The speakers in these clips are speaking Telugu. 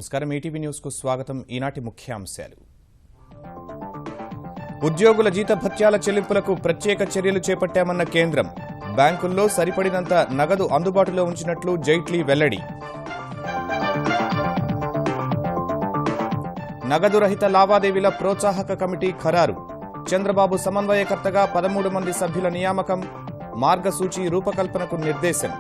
నమస్కారం ఈటీవీ న్యూస్ కు స్వాగతం ఈనాటి ముఖ్యాంశాలు ఉద్యోగుల జీతభత్యాల చెల్లింపులకు ప్రత్యేక చర్యలు చేపట్టామన్న కేంద్రం బ్యాంకుల్లో సరిపడినంత నగదు అందుబాటులో ఉంచినట్లు జైట్లీ వెల్లడి నగదు రహిత లావాదేవీల ప్రోత్సాహక కమిటీ ఖరారు చంద్రబాబు సమన్వయకర్తగా 13 మంది సభ్యుల నియామకం మార్గసూచి రూపకల్పనకు నిర్దేశం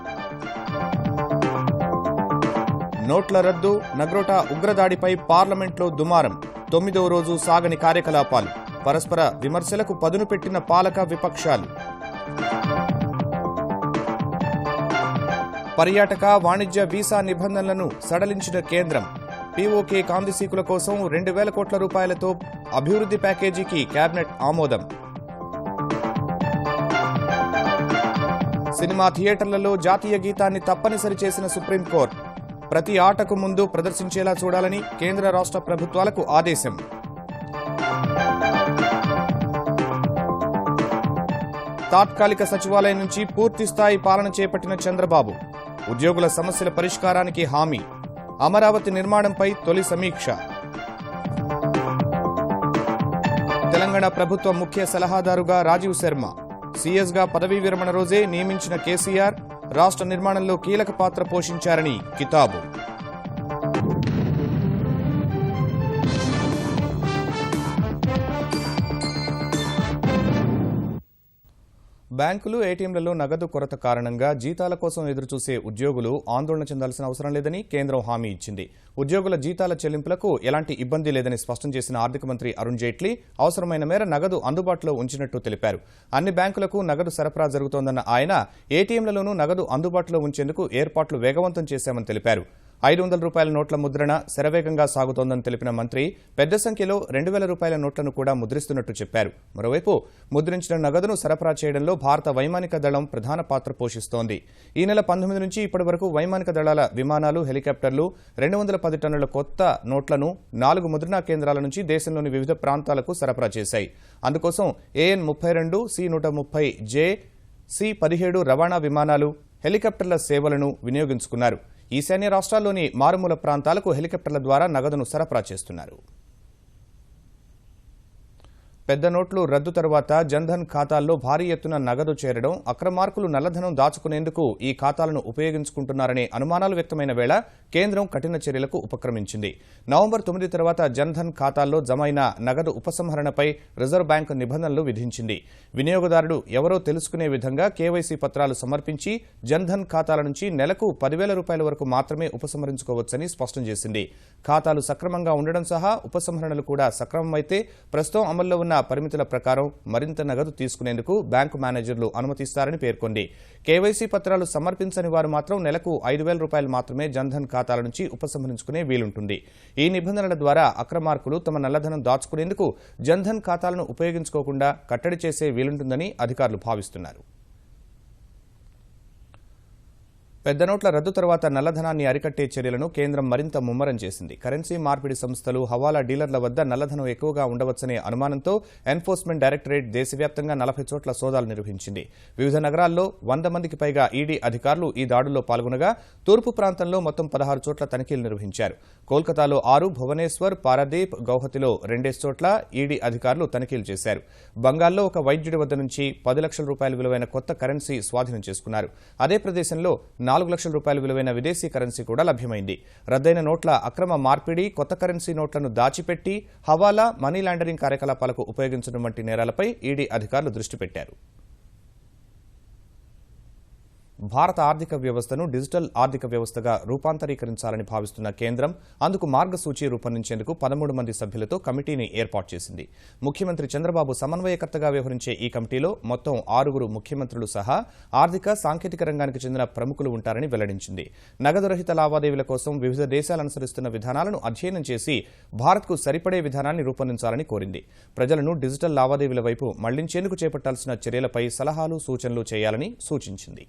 నోట్ల రద్దు నగ్రోటా ఉగ్రదాడిపై పార్లమెంట్లో దుమారం 9వ రోజు సాగని కార్యకలాపాలు పరస్పర విమర్శలకు పదును పెట్టిన పాలక విపక్షాలు పర్యాటక వాణిజ్య వీసా నిబంధనలను సడలించిన కేంద్రం పీఓకే కాందిసీకుల కోసం 2,000 కోట్ల రూపాయలతో అభివృద్ధి ప్యాకేజీకి కేబినెట్ ఆమోదం సినిమా థియేటర్లలో జాతీయ గీతాన్ని తప్పనిసరి చేసిన సుప్రీంకోర్టు ప్రతి ఆటకు ముందు ప్రదర్శించేలా చూడాలని కేంద్ర రాష్ట్ర ప్రభుత్వాలకు ఆదేశం తాత్కాలిక సచివాలయం నుంచి పూర్తిస్థాయి పాలన చేపట్టిన చంద్రబాబు ఉద్యోగుల సమస్యల పరిష్కారానికి హామీ అమరావతి నిర్మాణంపై తొలి సమీక్ష తెలంగాణ ప్రభుత్వ ముఖ్య సలహాదారుగా రాజీవ్ శర్మ సీఎస్గా పదవీ విరమణ రోజే నియమించిన కేసీఆర్ రాష్ట్ర నిర్మాణంలో కీలక పాత్ర పోషించారని కితాబు బ్యాంకులు ఏటీఎంలలో నగదు కొరత కారణంగా జీతాల కోసం ఎదురుచూసే ఉద్యోగులు ఆందోళన చెందాల్సిన అవసరం లేదని కేంద్రం హామీ ఇచ్చింది ఉద్యోగుల జీతాల చెల్లింపులకు ఎలాంటి ఇబ్బంది లేదని స్పష్టం చేసిన ఆర్థిక మంత్రి అరుణ్ జైట్లీ అవసరమైన మేర నగదు అందుబాటులో ఉంచినట్టు తెలిపారు అన్ని బ్యాంకులకు నగదు సరఫరా జరుగుతోందన్న ఆయన ఏటీఎంలలోనూ నగదు అందుబాటులో ఉంచేందుకు ఏర్పాట్లు వేగవంతం చేశామని తెలిపారు 500 రూపాయల నోట్ల ముద్రణ శరవేగంగా సాగుతోందని తెలిపిన మంత్రి పెద్ద సంఖ్యలో 2,000 రూపాయల నోట్లను కూడా ముద్రిస్తున్నట్టు చెప్పారు మరోవైపు ముద్రించిన నగదును సరఫరా చేయడంలో భారత వైమానిక దళం ప్రధాన పాత్ర పోషిస్తోంది ఈ నెల 19 నుంచి ఇప్పటి వరకు వైమానిక దళాల విమానాలు హెలికాప్టర్లు 210 టన్నుల కొత్త నోట్లను 4 ముద్రణా కేంద్రాల నుంచి దేశంలోని వివిధ ప్రాంతాలకు సరఫరా చేశాయి అందుకోసం AN 32 C130 J C17 రవాణా విమానాలు హెలికాప్టర్ల సేవలను వినియోగించుకున్నారు ఈశాన్య రాష్ట్రాల్లోని మారుమూల ప్రాంతాలకు హెలికాప్టర్ల ద్వారా నగదును సరఫరా చేస్తున్నారు పెద్ద నోట్లు రద్దు తర్వాత జన్ధన్ ఖాతాల్లో భారీ ఎత్తున నగదు చేరడం అక్రమార్కులు నల్లధనం దాచుకునేందుకు ఈ ఖాతాలను ఉపయోగించుకుంటున్నారనే అనుమానాలు వ్యక్తమైన వేళ కేంద్రం కఠిన చర్యలకు ఉపక్రమించింది నవంబర్ 9 తర్వాత జన్ధన్ ఖాతాల్లో జమైన నగదు ఉపసంహరణపై రిజర్వ్ బ్యాంకు నిబంధనలు విధించింది వినియోగదారుడు ఎవరో తెలుసుకునే విధంగా కేవైసీ పత్రాలు సమర్పించి జన్ధన్ ఖాతాల నుంచి నెలకు 10,000 రూపాయల వరకు మాత్రమే ఉపసంహరించుకోవచ్చని స్పష్టం చేసింది ఖాతాలు సక్రమంగా ఉండడం సహా ఉపసంహరణలు కూడా సక్రమమైతే ప్రస్తుతం అమల్లో ఉన్న పరిమితుల ప్రకారం మరింత నగదు తీసుకునేందుకు బ్యాంకు మేనేజర్లు అనుమతిస్తారని పేర్కొంది కేవైసీ పత్రాలు సమర్పించని వారు మాత్రం నెలకు 5,000 రూపాయలు మాత్రమే జన్ధన్ ఖాతాల నుంచి ఉపసంహరించుకునే వీలుంటుంది ఈ నిబంధనల ద్వారా అక్రమార్కులు తమ నల్లధనం దాచుకునేందుకు జన్ధన్ ఖాతాలను ఉపయోగించుకోకుండా కట్టడి చేసే వీలుంటుందని అధికారులు భావిస్తున్నారు పెద్ద నోట్ల రద్దు తర్వాత నల్లధనాన్ని అరికట్టే చర్యలను కేంద్రం మరింత ముమ్మరం చేసింది కరెన్సీ మార్పిడి సంస్థలు హవాలా డీలర్ల వద్ద నల్లధనం ఎక్కువగా ఉండవచ్చనే అనుమానంతో ఎన్ఫోర్స్మెంట్ డైరెక్టరేట్ దేశవ్యాప్తంగా 40 చోట్ల సోదాలు నిర్వహించింది వివిధ నగరాల్లో 100 మందికి పైగా ఈడీ అధికారులు ఈ దాడుల్లో పాల్గొనగా తూర్పు ప్రాంతంలో మొత్తం 16 చోట్ల తనిఖీలు నిర్వహించారు కోల్కతాలో 6 భువనేశ్వర్ పారాదీప్ గౌహతిలో 2 చోట్ల ఈడీ అధికారులు తనిఖీలు చేశారు బంగాల్లో ఒక వైద్యుడి వద్ద నుంచి 10 లక్షల రూపాయల విలువైన కొత్త కరెన్సీ స్వాధీనం చేసుకున్నారు అదే ప్రదేశంలో 4 లక్షల రూపాయల విలువైన విదేశీ కరెన్సీ కూడా లభ్యమైంది రద్దయిన నోట్ల అక్రమ మార్పిడి కొత్త కరెన్సీ నోట్లను దాచిపెట్టి హవాలా మనీ లాండరింగ్ కార్యకలాపాలకు ఉపయోగించడం వంటి నేరాలపై ఈడీ అధికారులు దృష్టి పెట్టారు భారత ఆర్థిక వ్యవస్థను డిజిటల్ ఆర్థిక వ్యవస్థగా రూపాంతరీకరించాలని భావిస్తున్న కేంద్రం అందుకు మార్గసూచి రూపొందించేందుకు 13 మంది సభ్యులతో కమిటీని ఏర్పాటు చేసింది ముఖ్యమంత్రి చంద్రబాబు సమన్వయకర్తగా వ్యవహరించే ఈ కమిటీలో మొత్తం 6 ముఖ్యమంత్రులు సహా ఆర్థిక సాంకేతిక రంగానికి చెందిన ప్రముఖులు ఉంటారని వెల్లడించింది నగదు రహిత లావాదేవీల కోసం వివిధ దేశాలు అనుసరిస్తున్న విధానాలను అధ్యయనం చేసి భారత్కు సరిపడే విధానాన్ని రూపొందించాలని కోరింది ప్రజలను డిజిటల్ లావాదేవీల వైపు మళ్లించేందుకు చేపట్టాల్సిన చర్యలపై సలహాలు సూచనలు చేయాలని సూచించింది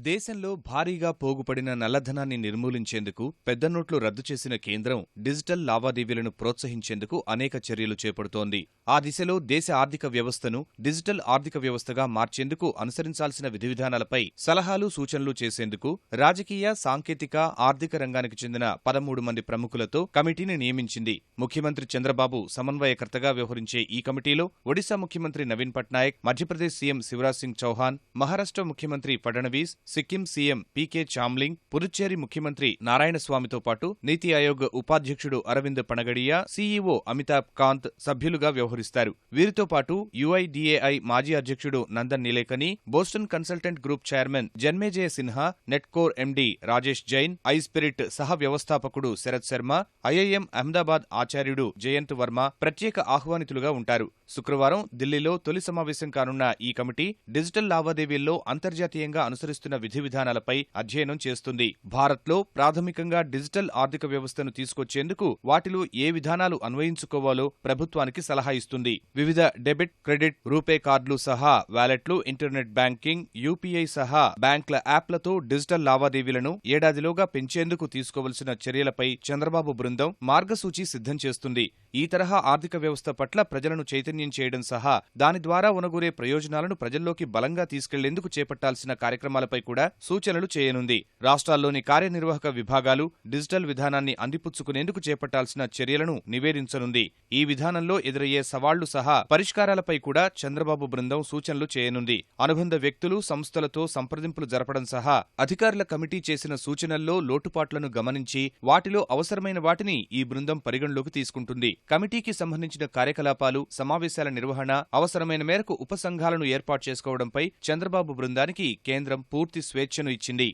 దేశంలో భారీగా పోగుపడిన నల్లధనాన్ని నిర్మూలించేందుకు పెద్ద నోట్లు రద్దు చేసిన కేంద్రం డిజిటల్ లావాదేవీలను ప్రోత్సహించేందుకు అనేక చర్యలు చేపడుతోంది. ఆ దిశలో దేశ ఆర్థిక వ్యవస్థను డిజిటల్ ఆర్థిక వ్యవస్థగా మార్చేందుకు అనుసరించాల్సిన విధివిధానాలపై సలహాలు సూచనలు చేసేందుకు రాజకీయ, సాంకేతిక, ఆర్థిక రంగానికి చెందిన 13 మంది ప్రముఖులతో కమిటీని నియమించింది. ముఖ్యమంత్రి చంద్రబాబు సమన్వయకర్తగా వ్యవహరించే ఈ కమిటీలో ఒడిశా ముఖ్యమంత్రి నవీన్ పట్నాయక్, మధ్యప్రదేశ్ సీఎం శివరాజ్ సింగ్ చౌహాన్, మహారాష్ట్ర ముఖ్యమంత్రి ఫడ్నవీస్, సిక్కిం సీఎం పీకే చామ్లింగ్, పుదుచ్చేరి ముఖ్యమంత్రి నారాయణస్వామితో పాటు నీతి ఆయోగ్ ఉపాధ్యక్షుడు అరవింద్ పనగడియా, సీఈఓ అమితాబ్ కాంత్ సభ్యులుగా వ్యవహరిస్తారు. వీరితో పాటు యుఐడిఏఐ మాజీ అధ్యక్షుడు Nandan Nilekani, Boston consultant group chairman Janmejaya Sinha, Netcore MD Rajesh Jain, iSPIRT సహ వ్యవస్థాపకుడు శరత్ శర్మ, ఐఐఎం అహ్మదాబాద్ ఆచార్యుడు జయంత్ వర్మ ప్రత్యేక ఆహ్వానితులుగా ఉంటారు. శుక్రవారం ఢిల్లీలో తొలి సమావేశం కానున్న ఈ కమిటీ డిజిటల్ లావాదేవీల్లో అంతర్జాతీయంగా అనుసరిస్తున్న విధివిధానాలపై అధ్యయనం చేస్తుంది. భారత్లో ప్రాథమికంగా డిజిటల్ ఆర్థిక వ్యవస్థను తీసుకొచ్చేందుకు వాటిలో ఏ విధానాలు అన్వయించుకోవాలో ప్రభుత్వానికి సలహా ఇస్తుంది. వివిధ డెబిట్, క్రెడిట్, రూపే కార్డులు సహా వాలెట్లు, ఇంటర్నెట్ బ్యాంకింగ్, యూపీఐ సహా బ్యాంకుల యాప్లతో డిజిటల్ లావాదేవీలను ఏడాదిలోగా పెంచేందుకు తీసుకోవలసిన చర్యలపై చంద్రబాబు బృందం మార్గసూచి సిద్ధం చేస్తుంది. ఈ తరహా ఆర్థిక వ్యవస్థ పట్ల ప్రజలను చైతన్యం చేయడం సహా దాని ద్వారా ఉనగూరే ప్రయోజనాలను ప్రజల్లోకి బలంగా తీసుకెళ్లేందుకు చేపట్టాల్సిన కార్యక్రమాలపై కూడా సూచనలు చేయనుంది. రాష్ట్రాల్లోని కార్యనిర్వాహక విభాగాలు డిజిటల్ విధానాన్ని అందిపుచ్చుకునేందుకు చేపట్టాల్సిన చర్యలను నివేదించనుంది. ఈ విధానంలో ఎదురయ్యే సవాళ్లు సహా పరిష్కారాలపై కూడా చంద్రబాబు బృందం సూచనలు చేయనుంది. అనుబంధ వ్యక్తులు, సంస్థలతో సంప్రదింపులు జరపడం సహా అధికారుల కమిటీ చేసిన సూచనల్లో లోటుపాట్లను గమనించి వాటిలో అవసరమైన వాటిని ఈ బృందం పరిగణలోకి తీసుకుంటుంది. కమిటీకి సంబంధించిన కార్యకలాపాలు, సమావేశాల నిర్వహణ, అవసరమైన మేరకు ఉపసంఘాలను ఏర్పాటు చేసుకోవడంపై చంద్రబాబు బృందానికి కేంద్రం పూర్తి స్వేచ్ఛను ఇచ్చింది.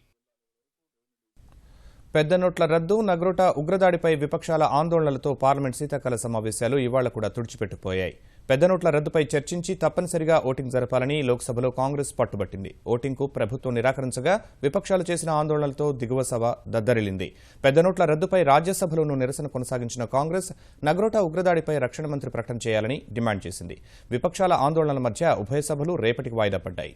పెద్ద నోట్ల రద్దు, నగ్రోటా ఉగ్రదాడిపై విపక్షాల ఆందోళనలతో పార్లమెంట్ శీతాకాల సమావేశాలు ఇవాళ కూడా తుడిచిపెట్టిపోయాయి. పెద్ద నోట్ల రద్దుపై చర్చించి తప్పనిసరిగా ఓటింగ్ జరపాలని లోక్సభలో కాంగ్రెస్ పట్టుబట్టింది. ఓటింగ్కు ప్రభుత్వం నిరాకరించగా విపక్షాలు చేసిన ఆందోళనలతో దిగువ సభ దద్దరిల్లింది. పెద్ద నోట్ల రద్దుపై రాజ్యసభలోనూ నిరసన కొనసాగించిన కాంగ్రెస్ నగ్రోటా ఉగ్రదాడిపై రక్షణ మంత్రి ప్రకటన చేయాలని డిమాండ్ చేసింది. విపక్షాల ఆందోళనల మధ్య ఉభయ సభలు రేపటికి వాయిదా పడ్డాయి.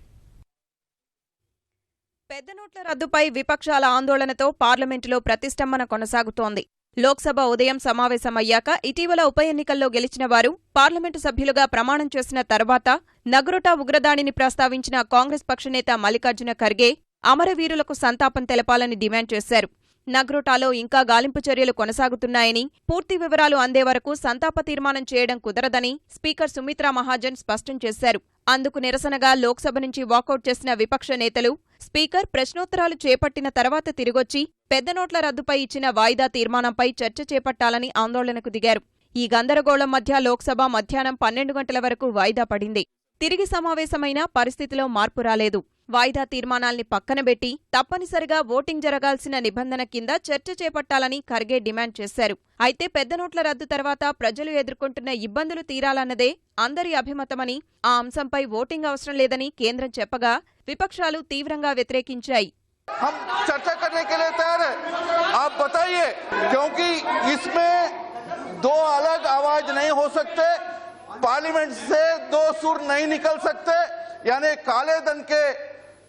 పెద్ద నోట్ల రద్దుపై విపక్షాల ఆందోళనతో పార్లమెంటులో ప్రతిష్టంభన కొనసాగుతోంది. లోక్సభ ఉదయం సమావేశమయ్యాక ఇటీవల ఉప ఎన్నికల్లో గెలిచిన వారు పార్లమెంటు సభ్యులుగా ప్రమాణం చేసిన తర్వాత నగ్రోటా ఉగ్రదాడిని ప్రస్తావించిన కాంగ్రెస్ పక్షనేత మల్లికార్జున ఖర్గే అమరవీరులకు సంతాపం తెలపాలని డిమాండ్ చేశారు. నగ్రోటాలో ఇంకా గాలింపు చర్యలు కొనసాగుతున్నాయని, పూర్తి వివరాలు అందే వరకు సంతాప తీర్మానం చేయడం కుదరదని స్పీకర్ సుమిత్రా మహాజన్ స్పష్టం చేశారు. అందుకు నిరసనగా లోక్సభ నుంచి వాకౌట్ చేసిన విపక్ష నేతలు స్పీకర్ ప్రశ్నోత్తరాలు చేపట్టిన తర్వాత తిరిగొచ్చి పెద్ద నోట్ల రద్దుపై ఇచ్చిన వాయిదా తీర్మానంపై చర్చ చేపట్టాలని ఆందోళనకు దిగారు. ఈ గందరగోళం మధ్య లోక్సభ మధ్యాహ్నం 12 గంటల వరకు వాయిదా పడింది. తిరిగి సమావేశమైనా పరిస్థితిలో మార్పు రాలేదు. వాయిదా తీర్మానాల్ని పక్కనబెట్టి తప్పనిసరిగా ఓటింగ్ జరగాల్సిన నిబంధన కింద చర్చ చేపట్టాలని ఖర్గే డిమాండ్ చేశారు. అయితే పెద్ద నోట్ల రద్దు తర్వాత ప్రజలు ఎదుర్కొంటున్న ఇబ్బందులు తీరాలన్నదే అందరి అభిమతమని, ఆ అంశంపై ఓటింగ్ అవసరం లేదని కేంద్రం చెప్పగా విపక్షాలు తీవ్రంగా వ్యతిరేకించాయి. हम चर्चा करने के लिए तैयार हैं, आप बताइए, क्योंकि इसमें दो अलग आवाज नहीं हो सकते, पार्लियामेंट से दो सुर नहीं निकल सकते, यानी काले धन के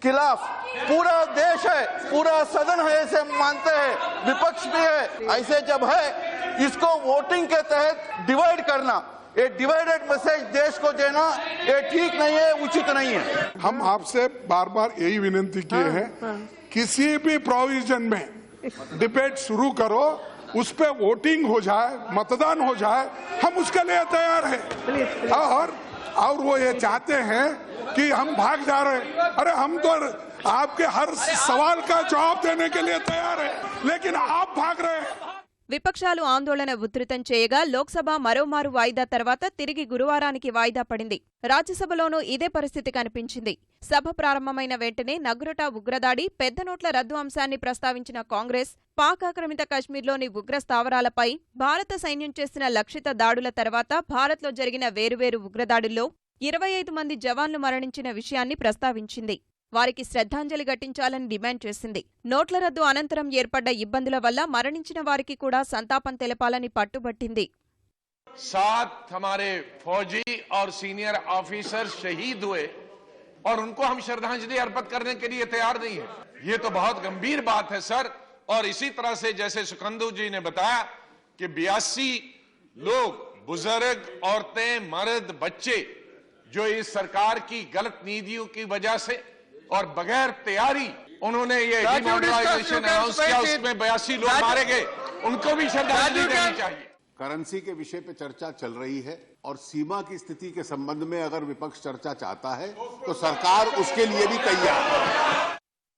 खिलाफ पूरा देश है, पूरा सदन है, ऐसे मानते हैं, विपक्ष भी है। ऐसे जब है इसको वोटिंग के तहत डिवाइड करना, ये डिवाइडेड मैसेज देश को देना ये ठीक नहीं है, उचित नहीं है। हम आपसे बार बार यही विनती किए हैं, किसी भी प्रोविजन में डिबेट शुरू करो, उस पे वोटिंग हो जाए, मतदान हो जाए, हम उसके लिए तैयार हैं। और वो ये चाहते हैं कि हम भाग जा रहे हैं। अरे हम तो आपके हर सवाल का जवाब देने के लिए तैयार हैं, लेकिन आप भाग रहे हैं। విపక్షాలు ఆందోళన ఉధృతం చేయగా లోక్సభ మరోమారు వాయిదా తర్వాత తిరిగి గురువారానికి వాయిదా పడింది. రాజ్యసభలోనూ ఇదే పరిస్థితి కనిపించింది. సభ ప్రారంభమైన వెంటనే నగ్రోటా ఉగ్రదాడి, పెద్ద నోట్ల రద్దు అంశాన్ని ప్రస్తావించిన కాంగ్రెస్ పాక్ ఆక్రమిత కశ్మీర్లోని ఉగ్ర స్థావరాలపై భారత సైన్యం చేసిన లక్షిత దాడుల తర్వాత భారత్లో జరిగిన వేరువేరు ఉగ్రదాడుల్లో 25 మంది జవాన్లు మరణించిన విషయాన్ని ప్రస్తావించింది. వారికి శ్రద్ధాంజలి ఘటించాలని డిమాండ్ చేసింది. నోట్ల రద్దు అనంతరం ఏర్పడ్డ ఇబ్బందుల వల్ల మరణించిన వారికి కూడా సంతాపం తెలపాలని పట్టుబట్టింది. 7 हमारे फौजी और सीनियर ऑफिसर शहीद हुए और उनको हम श्रद्धांजलि अर्पित करने के लिए तैयार नहीं है। ये तो बहुत गंभीर बात है सर। और इसी तरह से जैसे सुखंदू जी ने बताया कि 82 लोग, बुजुर्ग, औरतें, मर्द, बच्चे, जो इस सरकार की गलत नीतियों की वजह से और बगैर तैयारी उन्होंने ये डिमोनेटाइजेशन अनाउंस किया, उसमें 82 लोग मारे गए, उनको भी श्रद्धांजलि देनी चाहिए। करेंसी के विषय पे चर्चा चल रही है और सीमा की स्थिति के संबंध में अगर विपक्ष चर्चा चाहता है तो सरकार उसके लिए भी तैयार है।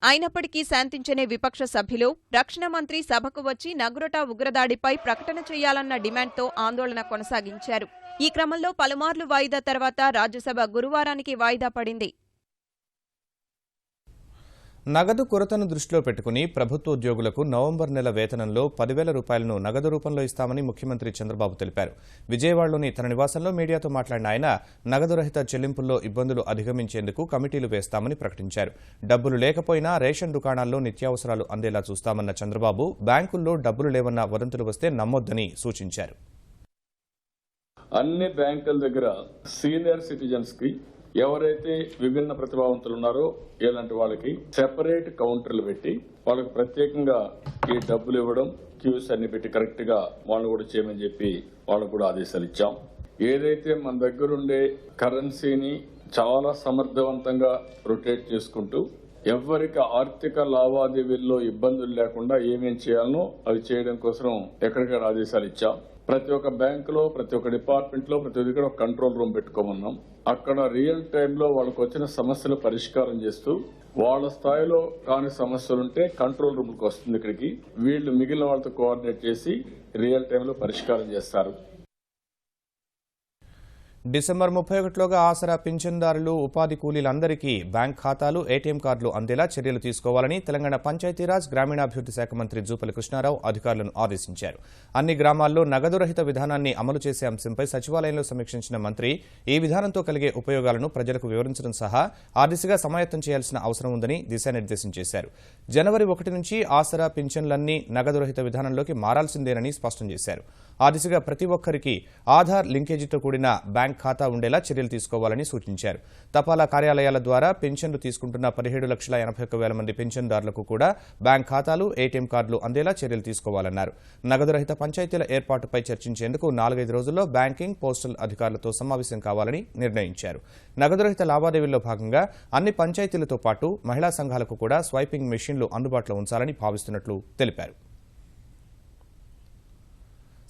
అయినప్పటికీ శాంతించని విపక్ష సభ్యులు రక్షణ మంత్రి సభకు వచ్చి నగ్రోటా ఉగ్రదాడిపై ప్రకటన చేయాలన్న డిమాండ్తో ఆందోళన కొనసాగించారు. ఈ క్రమంలో పలుమార్లు వాయిదా తర్వాత రాజ్యసభ గురువారానికి వాయిదా పడింది. నగదు కొరతను దృష్టిలో పెట్టుకుని ప్రభుత్వ ఉద్యోగులకు నవంబర్ నెల వేతనంలో 10,000 రూపాయలను నగదు రూపంలో ఇస్తామని ముఖ్యమంత్రి చంద్రబాబు తెలిపారు. విజయవాడలోని తన నివాసంలో మీడియాతో మాట్లాడిన ఆయన నగదు రహిత చెల్లింపుల్లో ఇబ్బందులు అధిగమించేందుకు కమిటీలు వేస్తామని ప్రకటించారు. డబ్బులు లేకపోయినా రేషన్ దుకాణాల్లో నిత్యావసరాలు అందేలా చూస్తామన్న చంద్రబాబు బ్యాంకుల్లో డబ్బులు లేవన్న వదంతులు వస్తే నమ్మొద్దని సూచించారు. అన్ని బ్యాంకుల దగ్గర సీనియర్ సిటిజన్స్ కి ఎవరైతే విభిన్న ప్రతిభావంతులు ఉన్నారో ఇలాంటి వాళ్ళకి సెపరేట్ కౌంటర్లు పెట్టి వాళ్ళకి ప్రత్యేకంగా ఈ డబ్బులు ఇవ్వడం, క్యూస్ అన్ని పెట్టి కరెక్ట్ గా వాళ్ళు కూడా చేయమని చెప్పి వాళ్ళకు కూడా ఆదేశాలు ఇచ్చాం. ఏదైతే మన దగ్గర ఉండే కరెన్సీని చాలా సమర్థవంతంగా రొటేట్ చేసుకుంటూ ఎవరికి ఆర్థిక లావాదేవీల్లో ఇబ్బందులు లేకుండా ఏమేం చేయాలనో అవి చేయడం కోసం ఎక్కడికక్కడ ఆదేశాలు ఇచ్చాం. ప్రతి ఒక్క బ్యాంకులో, ప్రతి ఒక్క డిపార్ట్మెంట్ లో, ప్రతి ఒక్కటి ఒక కంట్రోల్ రూమ్ పెట్టుకోమన్నాం. అక్కడ రియల్ టైంలో వాళ్ళకు వచ్చిన సమస్యలు పరిష్కారం చేస్తూ వాళ్ళ స్థాయిలో కాని సమస్యలుంటే కంట్రోల్ రూమ్కి వస్తుంది. ఇక్కడికి వీళ్ళు మిగిలిన వాళ్ళతో కోఆర్డినేట్ చేసి రియల్ టైంలో పరిష్కారం చేస్తారు. డిసెంబర్ 31లోగా ఆసరా పింఛన్దారులు, ఉపాధి కూలీలందరికీ బ్యాంక్ ఖాతాలు, ఏటీఎం కార్డులు అందేలా చర్యలు తీసుకోవాలని తెలంగాణ పంచాయతీరాజ్ గ్రామీణాభివృద్ది శాఖ మంత్రి జూపల్లి కృష్ణారావు అధికారులను ఆదేశించారు. అన్ని గ్రామాల్లో నగదు రహిత విధానాన్ని అమలు చేసే అంశంపై సచివాలయంలో సమీక్షించిన మంత్రి ఈ విధానంతో కలిగే ఉపయోగాలను ప్రజలకు వివరించడం సహా ఆ దిశగా సమాయత్తం చేయాల్సిన అవసరం ఉందని దిశానిర్దేశం చేశారు. జనవరి 1 నుంచి ఆసరా పింఛన్లన్నీ నగదు రహిత విధానంలోకి మారాల్సిందేనని స్పష్టం చేశారు. ఆ దిశగా ప్రతి ఒక్కరికి ఆధార్ లింకేజీతో కూడిన బ్యాంక్ ఖాతా ఉండేలా చర్యలు తీసుకోవాలని సూచించారు. తపాలా కార్యాలయాల ద్వారా పింఛన్లు తీసుకుంటున్న 17,81,000 మంది పింఛన్దారులకు కూడా బ్యాంక్ ఖాతాలు, ఏటీఎం కార్డులు అందేలా చర్యలు తీసుకోవాలన్నారు. నగదు రహిత పంచాయతీల ఏర్పాటుపై చర్చించేందుకు 4-5 రోజుల్లో బ్యాంకింగ్, పోస్టల్ అధికారులతో సమావేశం కావాలని నిర్ణయించారు. నగదు రహిత లావాదేవీల్లో భాగంగా అన్ని పంచాయతీలతో పాటు మహిళా సంఘాలకు కూడా స్వైపింగ్ మెషిన్లు అందుబాటులో ఉంచాలని భావిస్తున్నట్లు తెలిపారు.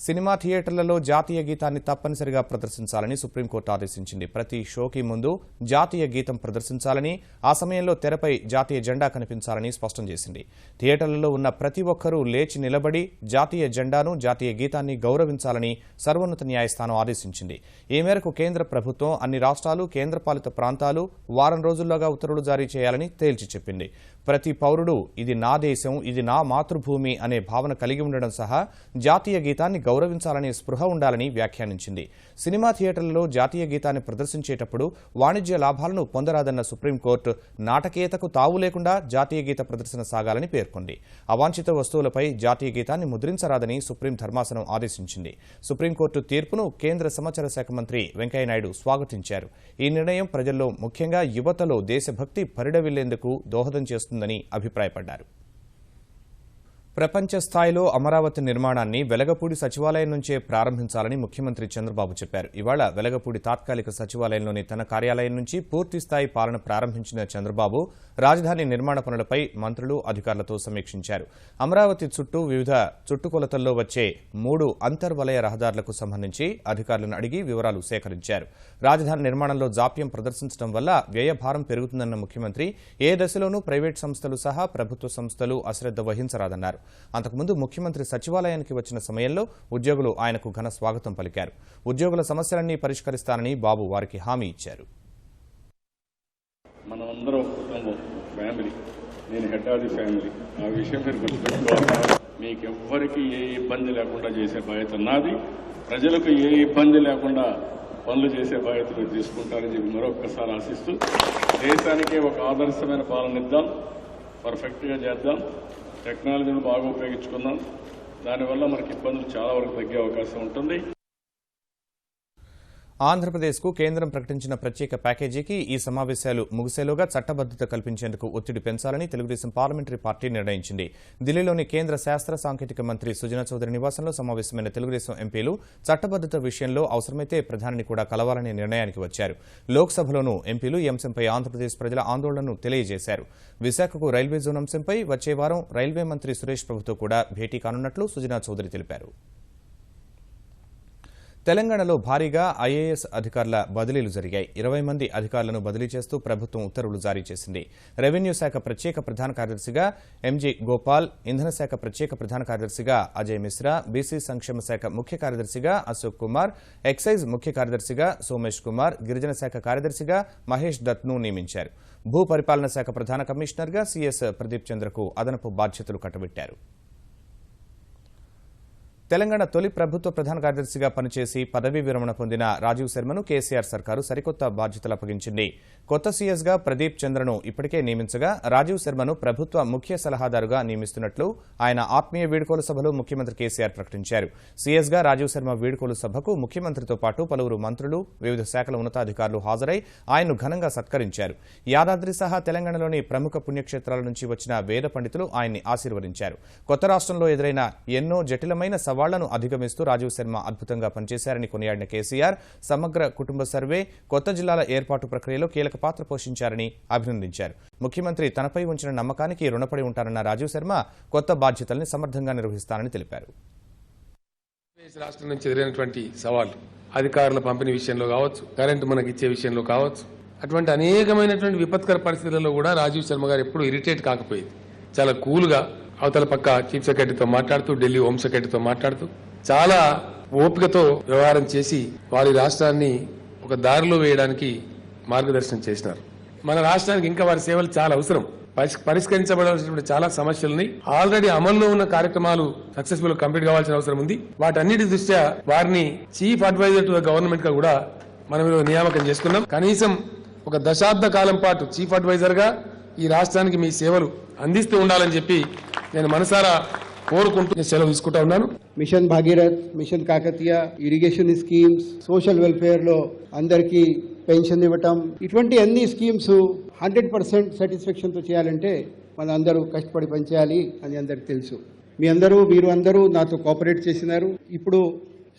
సినిమా థియేటర్లలో జాతీయ గీతాన్ని తప్పనిసరిగా ప్రదర్శించాలని సుప్రీంకోర్టు ఆదేశించింది. ప్రతి షోకి ముందు జాతీయ గీతం ప్రదర్శించాలని, ఆ సమయంలో తెరపై జాతీయ జెండా కనిపించాలని స్పష్టం చేసింది. థియేటర్లలో ఉన్న ప్రతి ఒక్కరూ లేచి నిలబడి జాతీయ జెండాను, జాతీయ గీతాన్ని గౌరవించాలని సర్వోన్నత న్యాయస్థానం ఆదేశించింది. ఈ మేరకు కేంద్ర ప్రభుత్వం అన్ని రాష్ట్రాలు, కేంద్రపాలిత ప్రాంతాలు వారం రోజుల్లోగా ఉత్తర్వులు జారీ చేయాలని తేల్చి చెప్పింది. ప్రతి పౌరుడు ఇది నా దేశం, ఇది నా మాతృభూమి అనే భావన కలిగి ఉండడం సహా జాతీయ గీతాన్ని గౌరవించాలనే స్పృహ ఉండాలని వ్యాఖ్యానించింది. సినిమా థియేటర్లలో జాతీయ గీతాన్ని ప్రదర్శించేటప్పుడు వాణిజ్య లాభాలను పొందరాదన్న సుప్రీంకోర్టు నాటకీయతకు తావు లేకుండా జాతీయ గీత ప్రదర్శన సాగాలని పేర్కొంది. అవాంఛిత వస్తువులపై జాతీయ గీతాన్ని ముద్రించరాదని సుప్రీం ధర్మాసనం ఆదేశించింది. సుప్రీంకోర్టు తీర్పును కేంద్ర సమాచార శాఖ మంత్రి వెంకయ్యనాయుడు స్వాగతించారు. ఈ నిర్ణయం ప్రజల్లో, ముఖ్యంగా యువతలో దేశభక్తి పరిడవిల్లేందుకు దోహదం చేస్తుందని అభిప్రాయపడ్డారు. ప్రపంచ స్థాయిలో అమరావతి నిర్మాణాన్ని వెలగపూడి సచివాలయం నుంచే ప్రారంభించాలని ముఖ్యమంత్రి చంద్రబాబు చెప్పారు. ఇవాళ వెలగపూడి తాత్కాలిక సచివాలయంలోని తన కార్యాలయం నుంచి పూర్తిస్థాయి పాలన ప్రారంభించిన చంద్రబాబు రాజధాని నిర్మాణ పనులపై మంత్రులు, అధికారులతో సమీక్షించారు. అమరావతి చుట్టూ వివిధ చుట్టుకొలతల్లో వచ్చే 3 అంతర్వలయ రహదారులకు సంబంధించి అధికారులను అడిగి వివరాలు సేకరించారు. రాజధాని నిర్మాణంలో జాప్యం ప్రదర్శించడం వల్ల వ్యయభారం పెరుగుతుందన్న ముఖ్యమంత్రి ఏ దశలోనూ ప్రైవేట్ సంస్థలు సహా ప్రభుత్వ సంస్థలు అశ్రద్ధ వహించరాదన్నారు. అంతకుముందు ముఖ్యమంత్రి సచివాలయానికి వచ్చిన సమయంలో ఉద్యోగులు ఆయనకు ఘన స్వాగతం పలికారు. ఉద్యోగుల సమస్యలన్నీ పరిష్కరిస్తానని బాబు వారికి హామీ ఇచ్చారు. మనమందరం కుటుంబం, ఫ్యామిలీ, నేను హెడ్ ఆఫ్ ది ఫ్యామిలీ. ఆ విషయం మీరు గుర్తుపెట్టుకోవాలి. మీకు ఎవ్వరికి ఏ ఇబ్బంది లేకుండా చేసే బాధ్యత నాది. ప్రజలకు ఏ ఇబ్బంది లేకుండా పనులు చేసే బాధ్యత మీరు తీసుకుంటారని చెప్పి మరొకసారి ఆశిస్తూ దేశానికే ఒక ఆదర్శమైన పాలన ఇద్దాం, పర్ఫెక్ట్గా చేద్దాం, టెక్నాలజీని బాగా ఉపయోగించుకుందాం. దానివల్ల మనకి ఇబ్బందులు చాలా వరకు తగ్గే అవకాశం ఉంటుంది. ఆంధ్రప్రదేశ్కు కేంద్రం ప్రకటించిన ప్రత్యేక ప్యాకేజీకి ఈ సమావేశాలు ముగిసేలోగా చట్టబద్దత కల్పించేందుకు ఒత్తిడి పెంచాలని తెలుగుదేశం పార్లమెంటరీ పార్టీ నిర్ణయించింది. ఢిల్లీలోని కేంద్ర శాస్త్ర సాంకేతిక మంత్రి సుజనా చౌదరి నివాసంలో సమావేశమైన తెలుగుదేశం ఎంపీలు చట్టబద్దత విషయంలో అవసరమైతే ప్రధానిని కూడా కలవాలనే నిర్ణయానికి వచ్చారు. లోక్సభలోనూ ఎంపీలు ఈ అంశంపై ఆంధ్రప్రదేశ్ ప్రజల ఆందోళనను తెలియజేశారు. విశాఖకు రైల్వే జోన్ అంశంపై వచ్చే వారం రైల్వే మంత్రి సురేష్ ప్రభుతో కూడా భేటీ కానున్నట్లు సుజనా చౌదరి తెలిపారు. తెలంగాణలో భారీగా ఐఏఎస్ అధికారుల బదిలీలు జరిగాయి. 20 మంది అధికారులను బదిలీ చేస్తూ ప్రభుత్వం ఉత్తర్వులు జారీ చేసింది. రెవెన్యూ శాఖ ప్రత్యేక ప్రధాన కార్యదర్శిగా ఎంజీ గోపాల్, ఇంధన శాఖ ప్రత్యేక ప్రధాన కార్యదర్శిగా అజయ్ మిశ్రా, బీసీ సంక్షేమ శాఖ ముఖ్య కార్యదర్శిగా అశోక్ కుమార్, ఎక్సైజ్ ముఖ్య కార్యదర్శిగా సోమేష్ కుమార్, గిరిజన శాఖ కార్యదర్శిగా మహేష్ దత్ను నియమించారు. భూ పరిపాలన శాఖ ప్రధాన కమిషనర్గా సీఎస్ ప్రదీప్ చంద్రకు అదనపు బాధ్యతలు కట్టబెట్టారు. తెలంగాణ తొలి ప్రభుత్వ ప్రధాన కార్యదర్శిగా పనిచేసి పదవీ విరమణ పొందిన రాజీవ్ శర్మను కేసీఆర్ సర్కారు సరికొత్త బాధ్యతలు అప్పగించింది. కొత్త సీఎస్గా ప్రదీప్ చంద్రను ఇప్పటికే నియమించగా రాజీవ్ శర్మను ప్రభుత్వ ముఖ్య సలహాదారుగా నియమిస్తున్నట్లు ఆయన ఆత్మీయ వీడ్కోలు సభలో ముఖ్యమంత్రి కేసీఆర్ ప్రకటించారు. సీఎస్గా రాజీవ్ శర్మ వీడ్కోలు సభకు ముఖ్యమంత్రితో పాటు పలువురు మంత్రులు, వివిధ శాఖల ఉన్నతాధికారులు హాజరై ఆయన్ను ఘనంగా సత్కరించారు. యాదాద్రి సహా తెలంగాణలోని ప్రముఖ పుణ్యక్షేత్రాల నుంచి వచ్చిన వేద పండితులు ఆయన్ని ఆశీర్వదించారు. కొత్త రాష్ట్రంలో ఎదురైన ఎన్నో జటిలమైన సవాళ్లను అధిగమిస్తూ రాజీవ్ శర్మ అద్భుతంగా పనిచేశారని కొనియాడిన కేసీఆర్ సమగ్ర కుటుంబ సర్వే, కొత్త జిల్లాల ఏర్పాటు ప్రక్రియలో కీలక పాత్ర పోషించారని అభినందించారు. ముఖ్యమంత్రి తనపై ఉంచిన నమ్మకానికి రుణపడి ఉంటారన్న రాజీవ్ శర్మ కొత్త బాధ్యతల్ని సమర్థంగా నిర్వహిస్తారని తెలిపారు. రాష్ట్రం నుంచి ఎదురైనటువంటి సవాళ్లు అధికారుల పంపిణీ విషయంలో కావచ్చు, కరెంటు మనకి ఇచ్చే విషయంలో కావచ్చు, అటువంటి అనేకమైనటువంటి విపత్కర పరిస్థితుల్లో కూడా రాజీవ్ శర్మ గారు ఎప్పుడు ఇరిటేట్ కాకపోయేది. చాలా కూల్గా అవతల పక్క చీఫ్ సెక్రటరీతో మాట్లాడుతూ, ఢిల్లీ హోమ్ సెక్రటరీతో మాట్లాడుతూ చాలా ఓపికతో వ్యవహారం చేసి వారి రాష్ట్రాన్ని ఒక దారిలో వేయడానికి మార్గదర్శనం చేసినారు. మన రాష్ట్రానికి ఇంకా వారి సేవలు చాలా అవసరం. పరిష్కరించబడాల్సినటువంటి చాలా సమస్యలని ఆల్రెడీ అమల్లో ఉన్న కార్యక్రమాలు సక్సెస్ఫుల్ కంప్లీట్ కావాల్సిన అవసరం ఉంది. వాటన్నిటి దృష్ట్యా వారిని chief adviser to the government గా కూడా మనం నియామకం చేసుకున్నాం. కనీసం ఒక దశాబ్ద కాలం పాటు చీఫ్ అడ్వైజర్ గా ఈ రాష్ట్రానికి మీ సేవలు అందిస్తూ ఉండాలని చెప్పి నేను మనసారా కోరుకుంటూ సెలవు తీసుకుంటా ఉన్నాను. Mission Bhagirath, mission Kakatiya, irrigation schemes, social welfare లో అందరికీ పెన్షన్ ఇవ్వటం, ఇటువంటి అన్ని స్కీమ్స్ 100% సాటిస్ఫాక్షన్ తో చేయాలంటే మన అందరూ కష్టపడి పనిచేయాలి అని అందరికి తెలుసు. మీరు అందరూ నాతో కోఆపరేట్ చేసినారు. ఇప్పుడు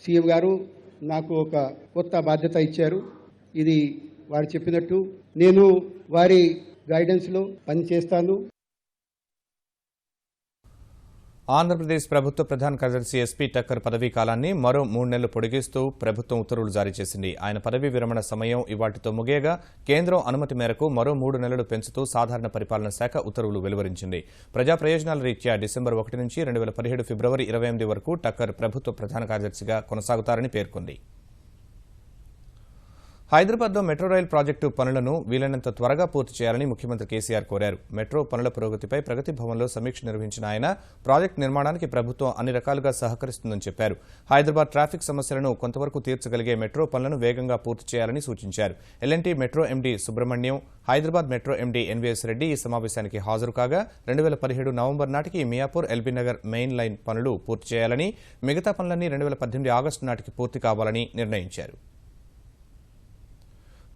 సీఎం గారు నాకు ఒక కొత్త బాధ్యత ఇచ్చారు. ఇది వారు చెప్పినట్టు నేను వారి గైడెన్స్ లో పనిచేస్తాను. ఆంధ్రప్రదేశ్ ప్రభుత్వ ప్రధాన కార్యదర్శి ఎస్పీ టక్కర్ పదవీ కాలాన్ని మరో 3 నెలలు పొడిగిస్తూ ప్రభుత్వం ఉత్తర్వులు జారీ చేసింది. ఆయన పదవీ విరమణ సమయం ఇవాటితో ముగియగా కేంద్రం అనుమతి మేరకు మరో 3 నెలలు పెంచుతూ సాధారణ పరిపాలన శాఖ ఉత్తర్వులు వెలువరించింది. ప్రజా ప్రయోజనాల రీత్యా డిసెంబర్ 1 నుంచి 2017 ఫిబ్రవరి 28 వరకు టక్కర్ ప్రభుత్వ ప్రధాన కార్యదర్శిగా కొనసాగుతారని పేర్కొంది. హైదరాబాద్లో మెట్రో రైల్ ప్రాజెక్టు పనులను వీలైనంత త్వరగా పూర్తి చేయాలని ముఖ్యమంత్రి కేసీఆర్ కోరారు. మెట్రో పనుల పురోగతిపై ప్రగతి భవన్లో సమీక్ష నిర్వహించిన ఆయన ప్రాజెక్టు నిర్మాణానికి ప్రభుత్వం అన్ని రకాలుగా సహకరిస్తుందని చెప్పారు. హైదరాబాద్ ట్రాఫిక్ సమస్యలను కొంతవరకు తీర్చగలిగే మెట్రో పనులను వేగంగా పూర్తి చేయాలని సూచించారు. L&T metro MD Subrahmanyam, Hyderabad metro MD NVS Reddy ఈ సమావేశానికి హాజరు కాగా 2017 నవంబర్ నాటికి మియాపూర్ ఎల్బీనగర్ మెయిన్ లైన్ పనులు పూర్తి చేయాలని, మిగతా పనులన్నీ 2018 ఆగస్టు నాటికి పూర్తి కావాలని నిర్ణయించారు.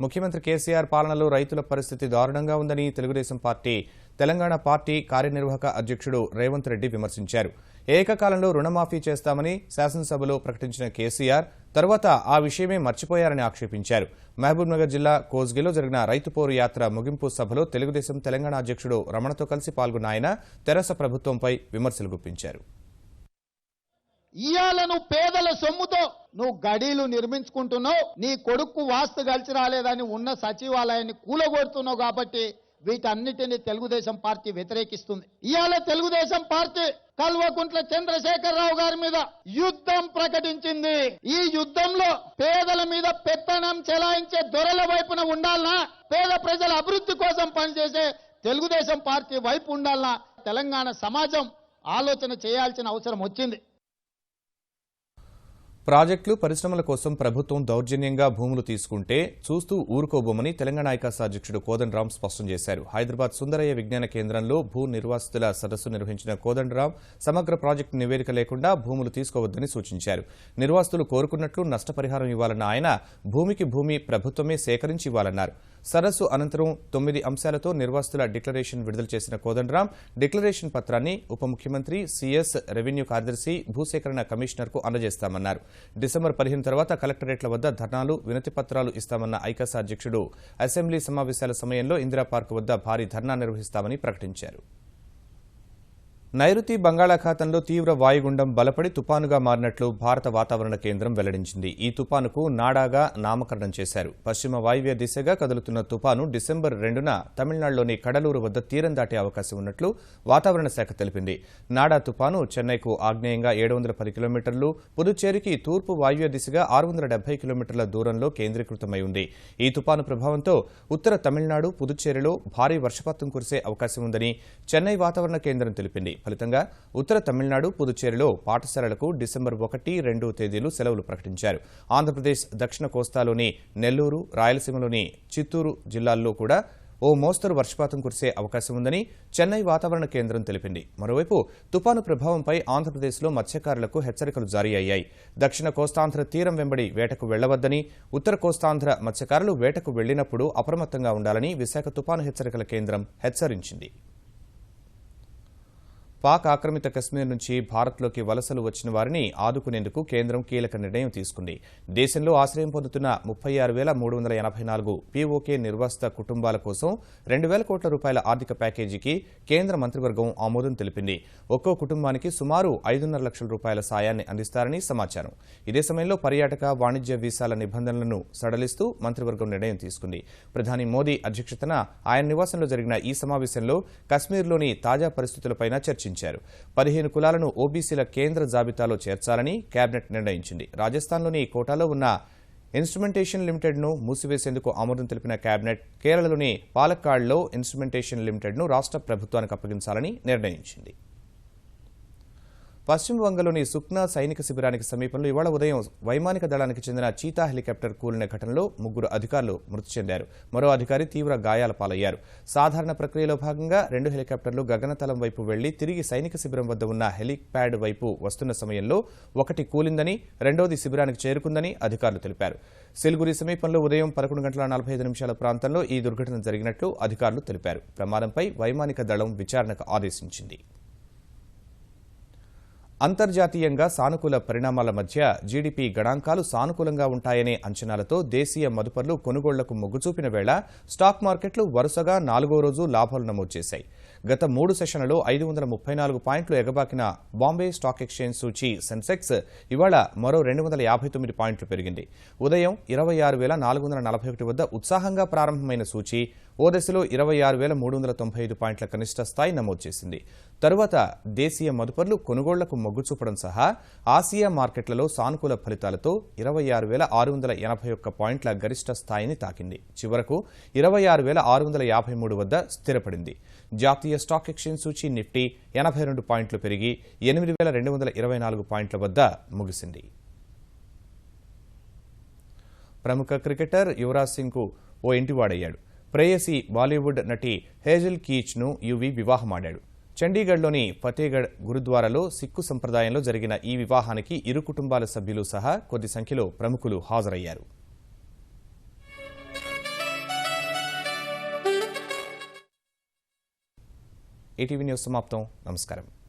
ముఖ్యమంత్రి కేసీఆర్ పాలనలో రైతుల పరిస్థితి దారుణంగా ఉందని తెలుగుదేశం పార్టీ తెలంగాణ పార్టీ కార్యనిర్వాహక అధ్యక్షుడు రేవంత్ రెడ్డి విమర్శించారు. ఏకకాలంలో రుణమాఫీ చేస్తామని శాసనసభలో ప్రకటించిన కేసీఆర్ తర్వాత ఆ విషయమే మర్చిపోయారని ఆక్షేపించారు. మహబూబ్నగర్ జిల్లా కోస్గిలో జరిగిన రైతు పోరు యాత్ర ముగింపు సభలో తెలుగుదేశం తెలంగాణ అధ్యక్షుడు రమణతో కలిసి పాల్గొన్న ఆయన తెరాస ప్రభుత్వంపై విమర్శలు గుప్పించారు. ఇయాల నువ్వు పేదల సొమ్ముతో నువ్వు గడీలు నిర్మించుకుంటున్నావు, నీ కొడుకు వాస్తు కలిసి రాలేదని ఉన్న సచివాలయాన్ని కూలగొడుతున్నావు. కాబట్టి వీటన్నిటిని తెలుగుదేశం పార్టీ వ్యతిరేకిస్తుంది. ఇయాల తెలుగుదేశం పార్టీ కల్వకుంట్ల చంద్రశేఖరరావు గారి మీద యుద్ధం ప్రకటించింది. ఈ యుద్ధంలో పేదల మీద పెత్తనం చెలాయించే దొరల వైపున ఉండాలనా, పేద ప్రజల అభివృద్ధి కోసం పనిచేసే తెలుగుదేశం పార్టీ వైపు ఉండాలనా తెలంగాణ సమాజం ఆలోచన చేయాల్సిన అవసరం వచ్చింది. ప్రాజెక్టులు పరిశ్రమల కోసం ప్రభుత్వం దౌర్జన్యంగా భూములు తీసుకుంటే చూస్తూ ఊరుకోబోమని తెలంగాణ ఐకాస అధ్యక్షుడు కోదండరాం స్పష్టం చేశారు. హైదరాబాద్ సుందరయ్య విజ్ఞాన కేంద్రంలో భూ నిర్వాసితుల సదస్సు నిర్వహించిన కోదండరాం సమగ్ర ప్రాజెక్టు నివేదిక లేకుండా భూములు తీసుకోవద్దని సూచించారు. నిర్వాసితులు కోరుకున్నట్లు నష్టపరిహారం ఇవ్వాలన్న ఆయన భూమికి భూమి ప్రభుత్వమే సేకరించి ఇవ్వాలన్నారు. సదస్సు అనంతరం 9 అంశాలతో నిర్వాసితుల డిక్లరేషన్ విడుదల చేసిన కోదండరాం డిక్లరేషన్ పత్రాన్ని ఉప ముఖ్యమంత్రి, సీఎస్, రెవెన్యూ కార్యదర్శి, భూసేకరణ కమిషనర్కు అందజేస్తామన్నారు. డిసెంబర్ 15 తర్వాత కలెక్టరేట్ల వద్ద ధర్నాలు, వినతి పత్రాలు ఇస్తామన్న ఐకాస అధ్యక్షుడు అసెంబ్లీ సమావేశాల సమయంలో ఇందిరా పార్క్ వద్ద భారీ ధర్నా నిర్వహిస్తామని ప్రకటించారు. నైరుతి బంగాళాఖాతంలో తీవ్ర వాయుగుండం బలపడి తుపానుగా మారినట్లు భారత వాతావరణ కేంద్రం వెల్లడించింది. ఈ తుపానుకు నాడాగా నామకరణం చేశారు. పశ్చిమ వాయువ్య దిశగా కదులుతున్న తుపాను డిసెంబర్ 2న తమిళనాడులోని కడలూరు వద్ద తీరం దాటే అవకాశం ఉన్నట్లు వాతావరణ శాఖ తెలిపింది. నాడా తుపాను చెన్నైకు ఆగ్నేయంగా 710 కిలోమీటర్లు, పుదుచ్చేరికి తూర్పు వాయువ్య దిశగా 670 కిలోమీటర్ల దూరంలో కేంద్రీకృతమై ఉంది. ఈ తుపాను ప్రభావంతో ఉత్తర తమిళనాడు, పుదుచ్చేరిలో భారీ వర్షపాతం కురిసే అవకాశం ఉందని చెన్నై వాతావరణ కేంద్రం తెలిపింది. ఫలితంగా ఉత్తర తమిళనాడు, పుదుచ్చేరిలో పాఠశాలలకు డిసెంబర్ 1, 2 తేదీలు సెలవులు ప్రకటించారు. ఆంధ్రప్రదేశ్ దక్షిణ కోస్తాలోని నెల్లూరు, రాయలసీమలోని చిత్తూరు జిల్లాల్లో కూడా ఓ మోస్తరు వర్షపాతం కురిసే అవకాశం ఉందని చెన్నై వాతావరణ కేంద్రం తెలిపింది. మరోవైపు తుపాను ప్రభావంపై ఆంధ్రప్రదేశ్లో మత్స్యకారులకు హెచ్చరికలు జారీ అయ్యాయి. దక్షిణ కోస్తాంధ్ర తీరం వెంబడి వేటకు వెళ్లవద్దని, ఉత్తర కోస్తాంధ్ర మత్స్యకారులు వేటకు వెళ్లినప్పుడు అప్రమత్తంగా ఉండాలని విశాఖ తుపాను హెచ్చరికల కేంద్రం హెచ్చరించింది. పాక్ ఆక్రమిత కశ్మీర్ నుంచి భారత్లోకి వలసలు వచ్చిన వారిని ఆదుకునేందుకు కేంద్రం కీలక నిర్ణయం తీసుకుంది. దేశంలో ఆశ్రయం పొందుతున్న 36,384 పీఓకే నిర్వాసిత కుటుంబాల కోసం 2,000 కోట్ల రూపాయల ఆర్థిక ప్యాకేజీకి కేంద్ర మంత్రివర్గం ఆమోదం తెలిపింది. ఒక్కో కుటుంబానికి సుమారు 5.5 లక్షల రూపాయల సాయాన్ని అందిస్తారని సమాచారం. ఇదే సమయంలో పర్యాటక, వాణిజ్య వీసాల నిబంధనలను సడలిస్తూ మంత్రివర్గం నిర్ణయం తీసుకుంది. ప్రధాని మోదీ అధ్యక్షతన ఆయన నివాసంలో జరిగిన ఈ సమావేశంలో కశ్మీర్లోని తాజా పరిస్థితులపై చర్చించారు. 15 కులాలను ఓబీసీల కేంద్ర జాబితాలో చేర్చాలని కేబినెట్ నిర్ణయించింది. రాజస్థాన్లోని కోటాలో ఉన్న ఇన్స్ట్రుమెంటేషన్ లిమిటెడ్ను మూసివేసేందుకు ఆమోదం తెలిపిన కేబినెట్ కేరళలోని పాలక్కాడ్లో ఇన్స్ట్రుమెంటేషన్ లిమిటెడ్ను రాష్ట్ర ప్రభుత్వానికి అప్పగించాలని నిర్ణయించింది. పశ్చిమ బంగాల్లోని సుఖ్నా సైనిక శిబిరానికి సమీపంలో ఇవాళ ఉదయం వైమానిక దళానికి చెందిన చీతా హెలికాప్టర్ కూలిన ఘటనలో 3 అధికారులు మృతి చెందారు. మరో అధికారి తీవ్ర గాయాల పాలయ్యారు. సాధారణ ప్రక్రియలో భాగంగా 2 హెలికాప్టర్లు గగనతలం వైపు వెళ్లి తిరిగి సైనిక శిబిరం వద్ద ఉన్న హెలిప్యాడ్ వైపు వస్తున్న సమయంలో ఒకటి కూలిందని, రెండోది శిబిరానికి చేరుకుందని అధికారులు తెలిపారు. సిల్గురి సమీపంలో ఉదయం 11:45 ప్రాంతంలో ఈ దుర్ఘటన జరిగినట్లు అధికారులు తెలిపారు. ప్రమాదంపై వైమానిక దళం విచారణకు ఆదేశించింది. అంతర్జాతీయంగా సానుకూల పరిణామాల మధ్య జీడీపీ గణాంకాలు సానుకూలంగా ఉంటాయనే అంచనాలతో దేశీయ మదుపర్లు కొనుగోళ్లకు మొగ్గుచూపిన వేళ స్టాక్ మార్కెట్లు వరుసగా 4వ రోజు లాభాలు నమోదు చేశాయి. గత 3 సెషన్లలో 534 పాయింట్లు ఎగబాకిన బాంబే స్టాక్ ఎక్స్చేంజ్ సూచీ సెన్సెక్స్ ఇవాళ మరో 259 పాయింట్లు పెరిగింది. ఉదయం 26,441 వద్ద ఉత్సాహంగా ప్రారంభమైన సూచీ ఓ దశలో 26,395 పాయింట్ల కనిష్ట స్థాయి నమోదు చేసింది. తరువాత దేశీయ మదుపర్లు కొనుగోళ్లకు మొగ్గు చూపడం సహా ఆసియా మార్కెట్లలో సానుకూల ఫలితాలతో 26,681 పాయింట్ల గరిష్ట స్థాయిని తాకింది. చివరకు 26,653 వద్ద స్థిరపడింది. జాతీయ స్టాక్ ఎక్స్చేంజ్ సూచీ నిఫ్టీ 82 పాయింట్లు పెరిగి 8,224 పాయింట్ల వద్ద ముగిసింది. ప్రముఖ క్రికెటర్ యువరాజ్ సింగ్కు ఓ ఇంటివాడయ్యాడు. ప్రేయసి బాలీవుడ్ నటి హేజల్ కీచ్ను యువి వివాహమాడాడు. చండీగఢ్లోని ఫతేగఢ్ గురుద్వారాలో సిక్కు సంప్రదాయంలో జరిగిన ఈ వివాహానికి ఇరు కుటుంబాల సభ్యులు సహా కొద్ది సంఖ్యలో ప్రముఖులు హాజరయ్యారు. ఈటీవీ న్యూస్ సమాప్తం. నమస్కారం.